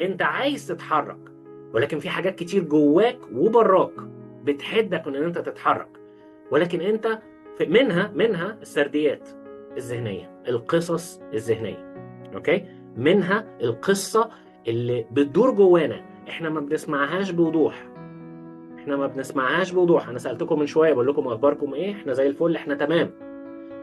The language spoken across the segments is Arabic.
انت عايز تتحرك، ولكن في حاجات كتير جواك وبراك بتحدك من ان انت تتحرك. ولكن انت منها السرديات الذهنيه، القصص الذهنيه. اوكي، منها القصه اللي بتدور جوانا، احنا ما بنسمعهاش بوضوح. انا سالتكم من شويه بقول لكم اخباركم ايه، احنا زي الفل، احنا تمام.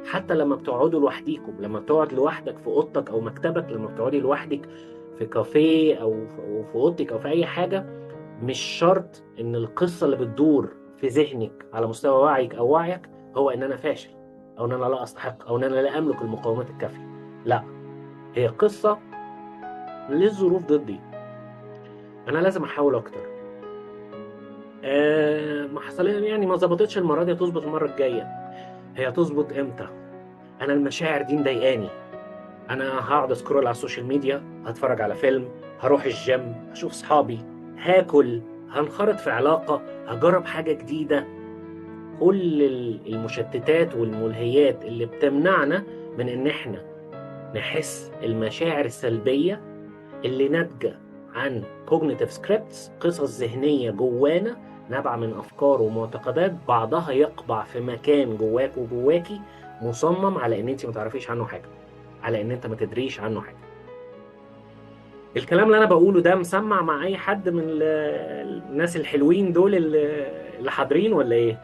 حتى لما بتقعدوا لوحديكم، لما بتقعد لوحدك في اوضتك او مكتبك، لما بتقعدي لوحدك في كافيه أو في اوضتك او في اي حاجه، مش شرط ان القصه اللي بتدور في ذهنك على مستوى وعيك او وعيك هو ان انا فاشل، او ان انا لا استحق، او ان انا لا املك المقومات الكافيه. لا، هي قصه للظروف ضدي، انا لازم احاول اكتر. ما حصل يعني، ما ظبطتش المره دي، تظبط المره الجايه. هي تظبط امتى؟ انا المشاعر دي مضايقاني. انا هقعد اسكرول على السوشيال ميديا، هتفرج على فيلم، هروح الجيم، هشوف صحابي، هاكل، هنخرط في علاقة، هجرب حاجة جديدة. كل المشتتات والملهيات اللي بتمنعنا من ان احنا نحس المشاعر السلبية اللي ناتجة عن cognitive scripts، قصص ذهنية جوانا نابعة من أفكار ومعتقدات بعضها يقبع في مكان جواك وجواكي، مصمم على إن أنت ما تعرفيش عنه حاجة، على إن أنت ما تدريش عنه حاجة. الكلام اللي أنا بقوله ده مسمع مع أي حد من الناس الحلوين دول اللي حاضرين ولا إيه؟